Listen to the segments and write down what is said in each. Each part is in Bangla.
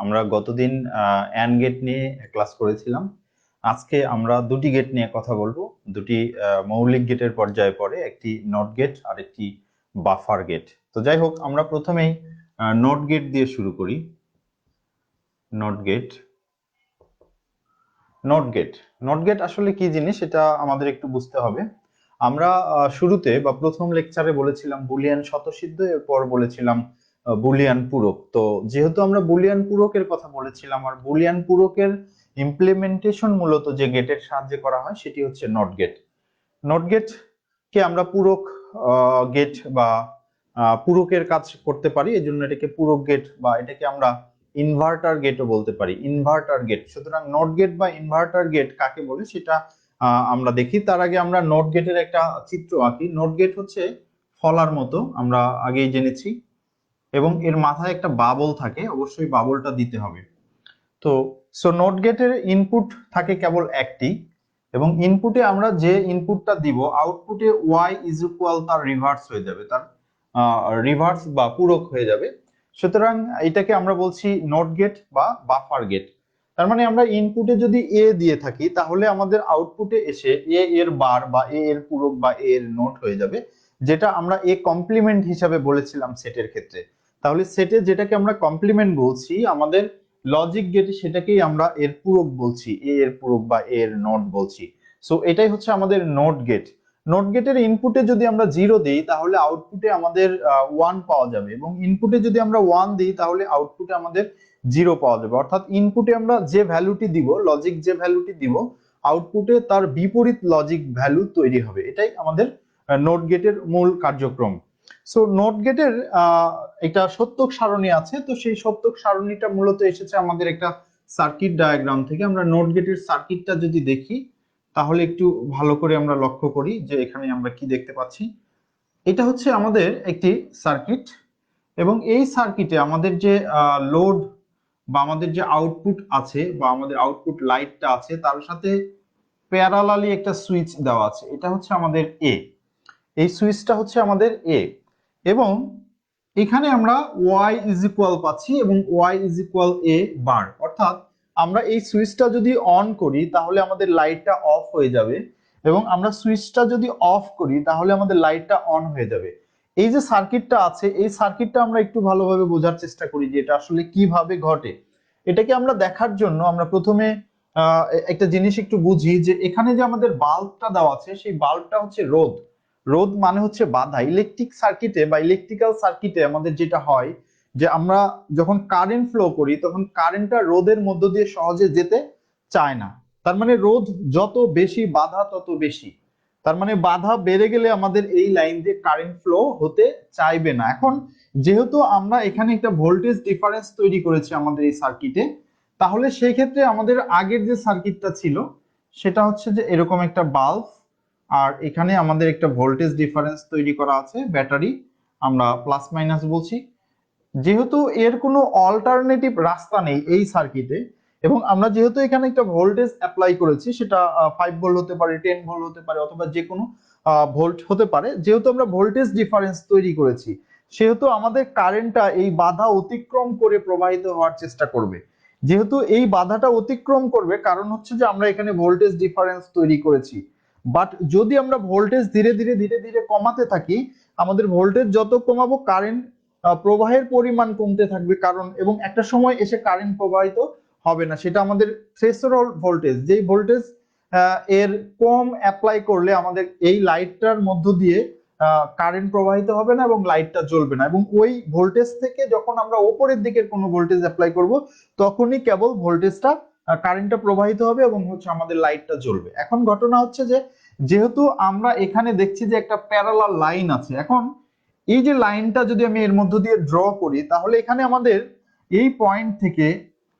আমরা গতদিন অ্যান্ড গেট নিয়ে ক্লাস করেছিলাম। আজকে আমরা দুটি গেট নিয়ে কথা বলবো। দুটি মৌলিক গেটের পর্যায়ে পড়ে, একটি নট গেট আর একটি বাফার গেট। তো যাই হোক, আমরা প্রথমেই নট গেট দিয়ে শুরু করি। Not gate not gate not gate আসলে কি জিনিস এটা আমাদের একটু বুঝতে হবে। আমরা শুরুতে বা প্রথম লেকচারে বলেছিলাম বুলিয়ান স্বতঃসিদ্ধ, এরপর বলেছিলাম বুলিয়ান পূরক। তো যেহেতু আমরা বুলিয়ান পূরকের কথা বলেছিলাম, আর বুলিয়ান পূরকের ইমপ্লিমেন্টেশন মূলত যে গেটের সাহায্যে করা হয় সেটি হচ্ছে নট গেট। নট গেট কে আমরা পূরক গেট বা পূরকের কাজ করতে পারি, এই জন্য এটাকে পূরক গেট বা এটাকে আমরা ইনভার্টার গেটও বলতে পারি, ইনভার্টার গেট। সুতরাং নট গেট বা ইনভার্টার গেট কাকে বলে সেটা আমরা দেখি। তার আগে আমরা নট গেটের একটা চিত্র আঁকি। নট গেট হচ্ছে ফলার মতো, আমরা আগেই জেনেছি, এবং এর মাথায় একটা বাবল থাকে, অবশ্যই বাবলটা দিতে হবে। তো নট গেটের ইনপুট থাকে কেবল একটি, এবং ইনপুটে আমরা যে ইনপুটটা দিব আউটপুটে ওয়াই ইজ ইকুয়াল তার রিভার্স হয়ে যাবে, তার রিভার্স বা পূরক হয়ে যাবে। সুতরাং এটাকে আমরা বলছি নট গেট বা বাফার গেট। তার মানে আমরা ইনপুটে যদি এ দিয়ে থাকি তাহলে আমাদের আউটপুটে এসে এ এর বার বা এ এর পূরক বা এ এর নোট হয়ে যাবে, যেটা আমরা এ কমপ্লিমেন্ট হিসাবে বলেছিলাম সেটের ক্ষেত্রে। তাহলে সেটে যেটাকে আমরা কমপ্লিমেন্ট বলছি, আমাদের লজিক গেটে সেটাকেই আমরা এর পূরক বলছি, এ এর পূরক বা এ এর নোট বলছি। সো এটাই হচ্ছে আমাদের নোট গেট। নোট গেটের ইনপুটে যদি আমরা 0 দিই তাহলে আউটপুটে আমাদের 1 পাওয়া যাবে, এবং ইনপুটে যদি আমরা 1 দিই তাহলে আউটপুটে আমাদের 0 পাওয়া যাবে। অর্থাৎ ইনপুটে আমরা যে ভ্যালুটি দিব, লজিক যে ভ্যালুটি দিব, আউটপুটে তার বিপরীত লজিক ভ্যালু তৈরি হবে। এটাই আমাদের নোট গেটের মূল কার্যক্রম। সো নোট গেটের একটা সত্যক সারণী আছে। তো সেই সত্যক সারণীটা মূলত এসেছে আমাদের একটা সার্কিট ডায়াগ্রাম থেকে। আমরা নোট গেটের সার্কিটটা যদি দেখি তাহলে একটু ভালো করে আমরা লক্ষ্য করি যে এখানে আমরা কি দেখতে পাচ্ছি। এটা হচ্ছে আমাদের একটি সার্কিট, এবং এই সার্কিটে আমাদের যে লোড বা আমাদের যে আউটপুট আছে বা আমাদের আউটপুট লাইটটা আছে তার সাথে প্যারালালি একটা সুইচ দেওয়া আছে। এটা হচ্ছে আমাদের এ, এই সুইচটা হচ্ছে আমাদের এ, এবং এখানে আমরা y ইজ ইকুয়াল পাচ্ছি এবং y ইজ ইকুয়াল এ বার। অর্থাৎ আমরা এই সুইচটা যদি অন করি তাহলে আমাদের লাইটটা অফ হয়ে যাবে, এবং আমরা সুইচটা যদি অফ করি তাহলে আমাদের লাইটটা অন হয়ে যাবে। এই যে সার্কিটটা আছে, এই সার্কিটটা আমরা একটু ভালোভাবে বোঝার চেষ্টা করি যে এটা আসলে কিভাবে ঘটে। এটাকে আমরা দেখার জন্য আমরা প্রথমে একটা জিনিস একটু বুঝি যে এখানে যে আমাদের বাল্বটা দেওয়া আছে সেই বাল্বটা হচ্ছে রোধ। রোধ মানে হচ্ছে বাধা। ইলেকট্রিক সার্কিটে বা ইলেকট্রিক্যাল সার্কিটে আমাদের যেটা হয় যে আমরা যখন কারেন্ট ফ্লো করি তখন কারেন্টটা রোধের মধ্য দিয়ে সহজে যেতে চায় না। তার মানে রোধ যত বেশি বাধা তত বেশি। তার মানে বাধা বেড়ে গেলে আমাদের এই লাইন দিয়ে কারেন্ট ফ্লো হতে চাইবে না। এখন যেহেতু আমরা এখানে একটা ভোল্টেজ ডিফারেন্স তৈরি করেছি আমাদের এই সার্কিটে, তাহলে সেই ক্ষেত্রে আমাদের আগের যে সার্কিটটা ছিল সেটা হচ্ছে যে এরকম একটা বাল্ব, আর এখানে আমাদের একটা ভোল্টেজ ডিফারেন্স তৈরি করা আছে, ব্যাটারি, আমরা প্লাস মাইনাস বলছি। যেহেতু এর কোনো অল্টারনেটিভ রাস্তা নেই এই সার্কিটে, এবং আমরা যেহেতু এখানে একটা ভোল্টেজ অ্যাপ্লাই করেছি, সেটা 5 ভোল্ট হতে পারে, 10 ভোল্ট হতে পারে, অথবা যে কোনো ভোল্ট হতে পারে। যেহেতু আমরা ভোল্টেজ ডিফারেন্স তৈরি করেছি সেহেতু আমাদের কারেন্টটা এই বাধা অতিক্রম করে প্রবাহিত হওয়ার চেষ্টা করবে। যেহেতু এই বাধাটা অতিক্রম করবে, কারণ হচ্ছে যে আমরা এখানে ভোল্টেজ ডিফারেন্স তৈরি করেছি। বাট যদি আমরা ভোল্টেজ ধীরে ধীরে ধীরে ধীরে কমাতে থাকি, আমাদের ভোল্টেজ যত কমাবো কারেন্ট প্রবাহের পরিমাণ কমতে থাকবে, কারণ এবং একটা সময় এসে কারেন্ট প্রবাহিত হবে না। সেটা আমাদের থ্রেশহোল্ড ভোল্টেজ, যেই ভোল্টেজ এর কম অ্যাপ্লাই করলে আমাদের এই লাইটটার মধ্য দিয়ে কারেন্ট প্রবাহিত হবে না এবং লাইটটা জ্বলবে না, এবং ওই ভোল্টেজ থেকে যখন আমরা উপরের দিকের কোনো ভোল্টেজ অ্যাপ্লাই করব তখনই কেবল ভোল্টেজটা কারেন্টটা প্রবাহিত হবে এবং হচ্ছে আমাদের লাইটটা জ্বলবে। এখন ঘটনা হচ্ছে যে যেহেতু আমরা এখানে দেখছি যে একটা প্যারালাল লাইন আছে, এখন এই যে লাইনটা যদি আমি এর মধ্য দিয়ে ড্র করি তাহলে এখানে আমাদের এই পয়েন্ট থেকে,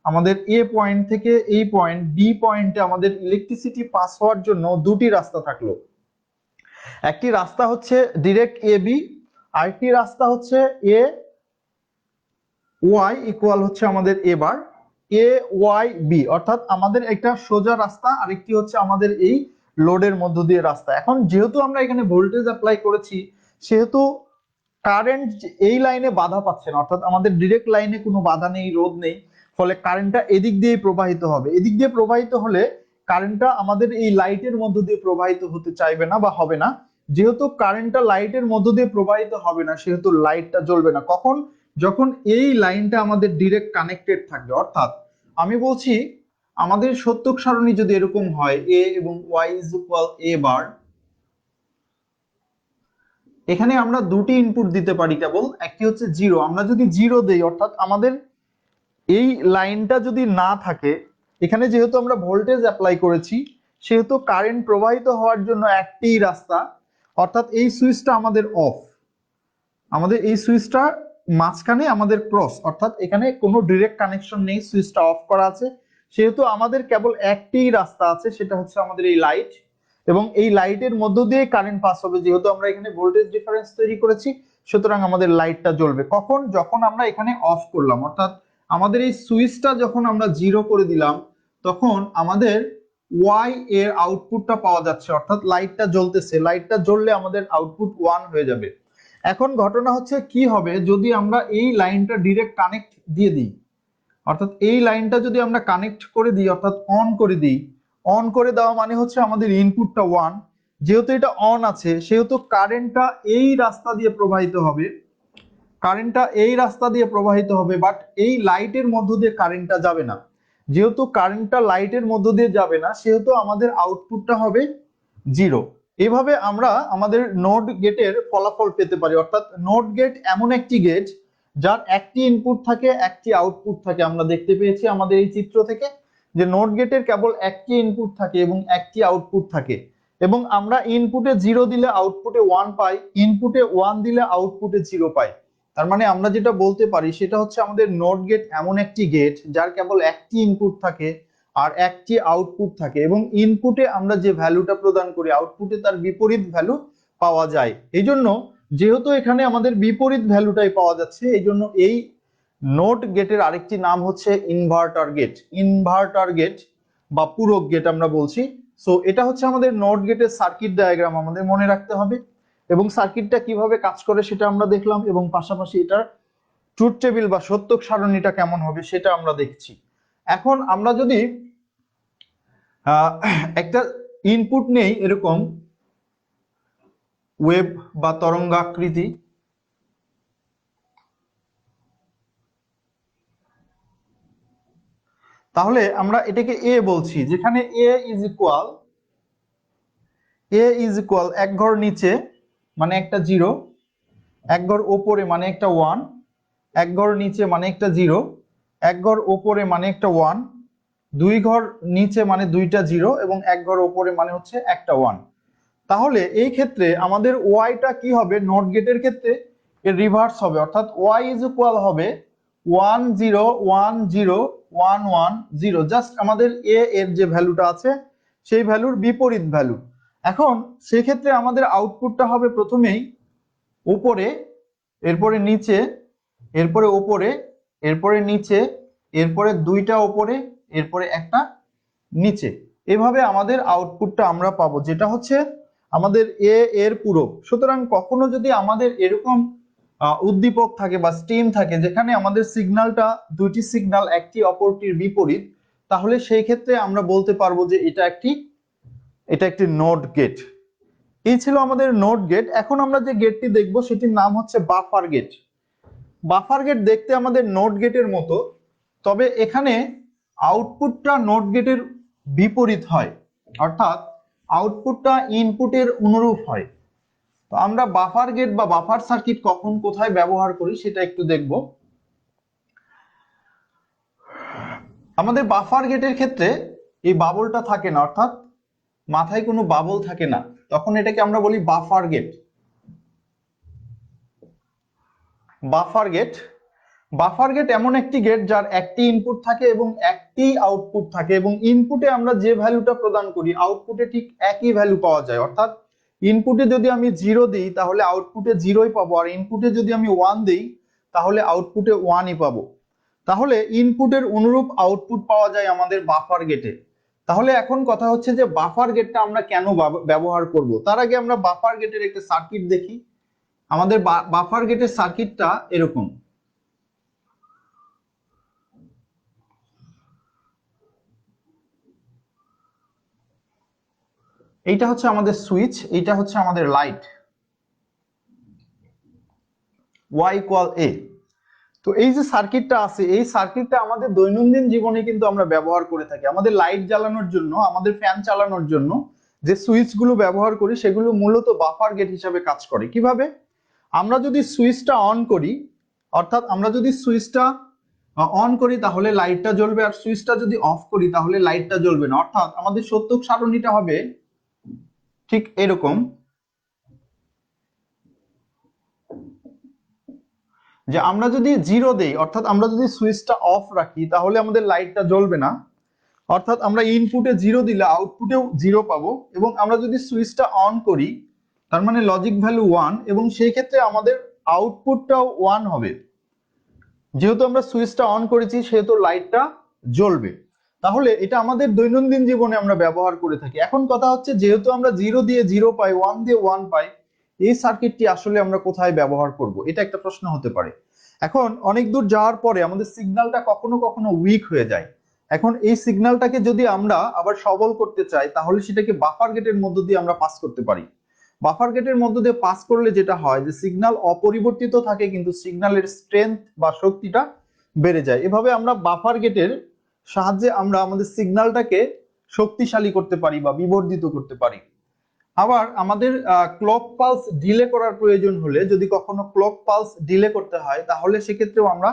আমাদের এ পয়েন্ট থেকে এই পয়েন্ট বি পয়েন্টে আমাদের ইলেকট্রিসিটি পাস হওয়ার জন্য দুটি রাস্তা থাকলো। একটি রাস্তা হচ্ছে ডিরেক্ট এ বি, আরেকটি রাস্তা হচ্ছে এ ওয়াই ইকুয়াল হচ্ছে আমাদের এবার এ ওয়াই বি, অর্থাৎ আমাদের একটা সোজা রাস্তা, আরেকটি হচ্ছে আমাদের এই লোডের মধ্য দিয়ে রাস্তা। এখন যেহেতু আমরা এখানে ভোল্টেজ অ্যাপ্লাই করেছি সেহেতু কারেন্ট এই লাইনে বাধা পাচ্ছে না, অর্থাৎ আমাদের ডিরেক্ট লাইনে কোনো বাধা নেই, রোধ নেই, ফলে কারেন্টটা এদিক দিয়ে প্রবাহিত হবে। এদিক দিয়ে প্রবাহিত হলে কারেন্টটা আমাদের এই লাইটের মধ্য দিয়ে প্রবাহিত হতে চাইবে না বা হবে না। যেহেতু কারেন্টটা লাইটের মধ্য দিয়ে প্রবাহিত হবে না, সেহেতু লাইটটা জ্বলবে না। কখন? যখন এই লাইনটা আমাদের ডিরেক্ট কানেক্টেড থাকবে। অর্থাৎ আমি বলছি, আমাদের সত্যক সারণী যদি এরকম হয়, a এবং y ইজ ইকুয়াল a বার, এখানে আমরা দুটি ইনপুট দিতে পারি কেবল। একটি হচ্ছে জিরো। আমরা যদি জিরো দেই, অর্থাৎ আমাদের এই লাইনটা যদি না থাকে, এখানে যেহেতু আমরা ভোল্টেজ অ্যাপ্লাই করেছি, সেহেতু কারেন্ট প্রবাহিত হওয়ার জন্য একটিই রাস্তা, অর্থাৎ এই সুইচটা আমাদের অফ। আমাদের এই সুইচটা মাঝখানে আমাদের ক্রস, অর্থাৎ এখানে কোনো ডিরেক্ট কানেকশন নেই, সুইচটা অফ করা আছে। সেহেতু আমাদের কেবল একটিই রাস্তা আছে, সেটা হচ্ছে আমাদের এই লাইট, এবং এই লাইটের মধ্য দিয়ে কারেন্ট পাস হবে। যেহেতু আমরা এখানে ভোল্টেজ ডিফারেন্স তৈরি করেছি, সুতরাং আমাদের লাইটটা জ্বলবে। কখন? যখন আমরা এখানে অফ করলাম, অর্থাৎ আমাদের এই সুইচটা যখন আমরা জিরো করে দিলাম, তখন আমাদের ওয়াই এর আউটপুটটা পাওয়া যাচ্ছে, অর্থাৎ লাইটটা জ্বলতেছে। লাইটটা জ্বললে আমাদের আউটপুট 1 হয়ে যাবে। এখন ঘটনা হচ্ছে কি হবে যদি আমরা এই লাইনটা ডিরেক্ট কানেক্ট দিয়ে দিই, অর্থাৎ এই লাইনটা যদি আমরা কানেক্ট করে দিই, অর্থাৎ অন করে দিই। অন করে দেওয়া মানে হচ্ছে আমাদের ইনপুটটা 1, যেহেতু এটা অন আছে, সেহেতু কারেন্টটা এই রাস্তা দিয়ে প্রবাহিত হবে। কারেন্টটা এই রাস্তা দিয়ে প্রবাহিত হবে, বাট এই লাইটের মধ্য দিয়ে কারেন্টটা যাবে না। যেহেতু কারেন্টটা লাইটের মধ্য দিয়ে যাবে না, সেহেতু আমাদের আউটপুটটা হবে 0। এইভাবে আমরা আমাদের নোট গেটের ফলাফল পেতে পারি। অর্থাৎ নোট গেট এমন একটি গেট যার একটি ইনপুট থাকে, একটি আউটপুট থাকে। আমরা দেখতে পেয়েছি আমাদের এই চিত্র থেকে যে নোট গেটের কেবল একটি ইনপুট থাকে এবং একটি আউটপুট থাকে, এবং আমরা ইনপুটে 0 দিলে আউটপুটে 1 পাই, ইনপুটে 1 দিলে আউটপুটে 0 পাই। তার মানে আমরা যেটা বলতে পারি সেটা হচ্ছে আমাদের নোট গেট এমন একটি গেট যার কেবল একটি ইনপুট থাকে আর একটি আউটপুট থাকে, এবং ইনপুটে আমরা যে ভ্যালুটা প্রদান করি, আউটপুটে তার বিপরীত ভ্যালু পাওয়া যায়। এই জন্য যেহেতু এখানে আমাদের বিপরীত ভ্যালুটাই পাওয়া যাচ্ছে, এই জন্য এই নোট গেটের আরেকটি নাম হচ্ছে ইনভার্টার গেট। ইনভার্টার গেট বা পূরক গেট আমরা বলছি। সো এটা হচ্ছে আমাদের নোট গেটের সার্কিট ডায়াগ্রাম, আমাদের মনে রাখতে হবে। এবং সার্কিটটা কিভাবে কাজ করে সেটা আমরা দেখলাম, এবং পাশাপাশি এটার ট্রুথ টেবিল বা সত্যক সারণীটা কেমন হবে সেটা আমরা দেখছি। এখন আমরা যদি একটা ইনপুট নেই, এরকম ওয়েভ বা তরঙ্গাকৃতি, তাহলে আমরা এটাকে এ বলছি, যেখানে এ ইজ ইকুয়াল এক ঘর নিচে মানে একটা 0, এক ঘর ওপরে মানে একটা 1, এক ঘর নিচে মানে একটা 0, এক ঘর ওপরে মানে একটা 1, দুই ঘর নিচে মানে দুইটা 0, এবং এক ঘর ওপরে মানে হচ্ছে একটা 1। তাহলে এই ক্ষেত্রে আমাদের ওয়াইটা কি হবে? নট গেটের ক্ষেত্রে এর রিভার্স হবে, অর্থাৎ ওয়াই ইজ ইকুয়াল হবে 1 0 1 0 1 1 0। জাস্ট আমাদের এ এর যে ভ্যালুটা আছে সেই ভ্যালুর বিপরীত ভ্যালু। এখন সেই ক্ষেত্রে আমাদের আউটপুটটা হবে প্রথমেই উপরে, এরপরে নিচে, এরপরে উপরে, এরপরে নিচে, এরপরে দুইটা উপরে, এরপরে একটা নিচে। এভাবে আমাদের আউটপুটটা আমরা পাবো, যেটা হচ্ছে আমাদের এ এর পূরক। সুতরাং কখনো যদি আমাদের এরকম উদ্দীপক থাকে বা স্টিম থাকে যেখানে আমাদের সিগন্যালটা, দুইটি সিগন্যাল একটি অপরটির বিপরীত, তাহলে সেই ক্ষেত্রে আমরা বলতে পারবো যে এটা একটি নোট গেট। এই ছিল আমাদের নোট গেট। এখন আমরা যে গেটটি দেখবো সেটির নাম হচ্ছে বাফার গেট। বাফার গেট দেখতে আমাদের নোট গেটের মতো, তবে এখানে আউটপুটটা নোট গেটের বিপরীত হয়, অর্থাৎ আউটপুটটা ইনপুটের অনুরূপ হয়। তো আমরা বাফার গেট বা বাফার সার্কিট কখন কোথায় ব্যবহার করি সেটা একটু দেখব। আমাদের বাফার গেটের ক্ষেত্রে এই বাবলটা থাকে না, অর্থাৎ মাথায় কোনো বাবল থাকে না, তখন এটাকে আমরা বলি buffer gate. Buffer gate buffer gate এমন একটি গেট যার একটি ইনপুট থাকে এবং একটি আউটপুট থাকে, এবং ইনপুটে আমরা যে ভ্যালুটা প্রদান করি আউটপুটে ঠিক একই ভ্যালু পাওয়া যায়। অর্থাৎ ইনপুটে যদি আমি 0 দিই তাহলে আউটপুটে 0ই পাবো, আর ইনপুটে যদি আমি 1 দিই তাহলে আউটপুটে 1ই পাবো। তাহলে ইনপুটের অনুরূপ আউটপুট পাওয়া যায় আমাদের বাফার গেটে। তাহলে এখন কথা হচ্ছে যে বাফার গেটটা আমরা কেন ব্যবহার করব। তার আগে আমরা বাফার গেটের একটা সার্কিট দেখি। আমাদের বাফার গেটের সার্কিটটা এরকম। এইটা হচ্ছে আমাদের সুইচ, এইটা হচ্ছে আমাদের লাইট, y ইকুয়াল a। তো এই যে সার্কিটটা আছে, এই সার্কিটটা আমাদের দৈনন্দিন জীবনে কিন্তু আমরা ব্যবহার করে থাকি। আমাদের লাইট জ্বালানোর জন্য, আমাদের ফ্যান চালানোর জন্য যে সুইচগুলো ব্যবহার করি সেগুলো মূলত বাফার গেট হিসাবে কাজ করে। কিভাবে? আমরা যদি সুইচটা অন করি, অর্থাৎ আমরা যদি সুইচটা অন করি তাহলে লাইটটা জ্বলবে, আর সুইচটা যদি অফ করি তাহলে লাইটটা জ্বলবে না। অর্থাৎ আমাদের সত্যক সারণীটা হবে ঠিক এরকম, যে আমরা যদি জিরো দেই, অর্থাৎ আমরা যদি সুইচটা অফ রাখি তাহলে আমাদের লাইটটা জ্বলবে না। অর্থাৎ আমরা ইনপুটে জিরো দিলে আউটপুটেও জিরো পাবো, এবং আমরা যদি সুইচটা অন করি তার মানে লজিক ভ্যালু 1, এবং সেই ক্ষেত্রে আমাদের আউটপুটটাও 1 হবে। যেহেতু আমরা সুইচটা অন করেছি সেহেতু লাইটটা জ্বলবে। তাহলে এটা আমাদের দৈনন্দিন জীবনে আমরা ব্যবহার করে থাকি। এখন কথা হচ্ছে, যেহেতু আমরা জিরো দিয়ে জিরো পাই, 1 দিয়ে 1 পাই, এই সার্কিটটি আসলে আমরা কোথায় ব্যবহার করব, এটা একটা প্রশ্ন হতে পারে। এখন অনেক দূর যাওয়ার পরে আমাদের সিগন্যালটা কখনো কখনো উইক হয়ে যায়। এখন এই সিগন্যালটাকে যদি আমরা আবার সবল করতে চাই তাহলে সেটাকে বাফার গেটের মধ্য দিয়ে আমরা পাস করতে পারি। বাফার গেটের মধ্য দিয়ে পাস করলে যেটা হয় যে সিগন্যাল অপরিবর্তিত থাকে কিন্তু সিগন্যালের স্ট্রেংথ বা শক্তিটা বেড়ে যায়। এভাবে আমরা বাফার গেটের সাহায্যে আমরা আমাদের সিগন্যালটাকে শক্তিশালী করতে পারি বা বিবর্ধিত করতে পারি। আবার আমাদের ক্লক পালস ডিলে করার প্রয়োজন হলে, যদি কখনো ক্লক পালস ডিলে করতে হয় তাহলে সেক্ষেত্রেও আমরা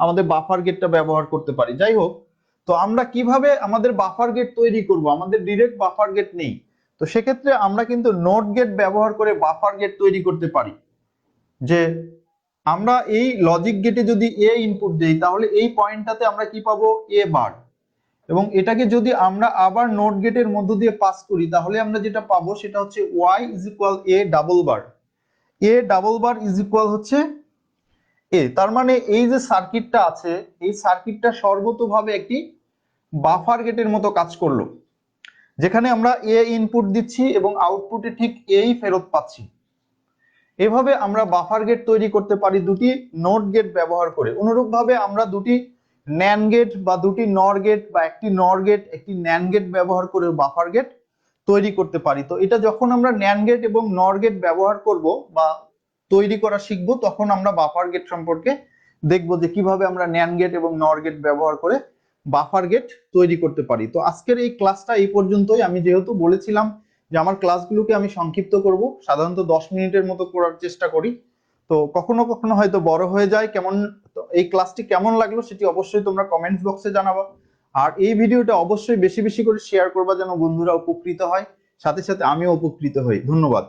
আমাদের বাফার গেটটা ব্যবহার করতে পারি। যাই হোক, তো আমরা কিভাবে আমাদের বাফার গেট তৈরি করব? আমাদের ডিরেক্ট বাফার গেট নেই, তো সেক্ষেত্রে আমরা কিন্তু নোট গেট ব্যবহার করে বাফার গেট তৈরি করতে পারি। যে আমরা এই লজিক গেটে যদি এ ইনপুট দেই তাহলে এই পয়েন্টটাতে আমরা কি পাবো? এ বার। এবং এটাকে যদি আমরা আবার নোট গেটের মধ্য দিয়ে পাস করি তাহলে আমরা যেটা পাবো সেটা হচ্ছে y is equal A double bar. A double bar is equal হচ্ছে এ। তার মানে এই যে সার্কিটটা আছে, এই সার্কিটটা সর্বতোভাবে একটি বাফার গেটের মতো কাজ করলো, যেখানে আমরা এ ইনপুট দিচ্ছি এবং আউটপুটে ঠিক এই ফেরত পাচ্ছি। এভাবে আমরা বাফার গেট তৈরি করতে পারি দুটি নোট গেট ব্যবহার করে। অনুরূপভাবে আমরা দুটি ন্যান্ড গেট বা দুটি নর গেট বা একটি নর গেট একটি ন্যান্ড গেট ব্যবহার করে বাফার গেট তৈরি করতে পারি। তো এটা যখন আমরা ন্যান্ড গেট এবং নর গেট ব্যবহার করব বা তৈরি করা শিখবো তখন আমরা বাফার গেট সম্পর্কে দেখবো যে কিভাবে আমরা ন্যান্ড গেট এবং নর গেট ব্যবহার করে বাফার গেট তৈরি করতে পারি। তো আজকের এই ক্লাসটা এই পর্যন্তই। আমি যেহেতু বলেছিলাম যে আমার ক্লাসগুলোকে আমি সংক্ষিপ্ত করব, সাধারণত 10 মিনিটের মতো করার চেষ্টা করি, তো কখনো কখনো হয়তো বড় হয়ে যায়। কেমন, এই ক্লাসটি কেমন লাগলো সেটি অবশ্যই তোমরা কমেন্টস বক্সে জানাবা। আর এই ভিডিওটা অবশ্যই বেশি বেশি করে শেয়ার করবা যেন বন্ধুরা উপকৃত হয়, সাথে সাথে আমিও উপকৃত হই। ধন্যবাদ।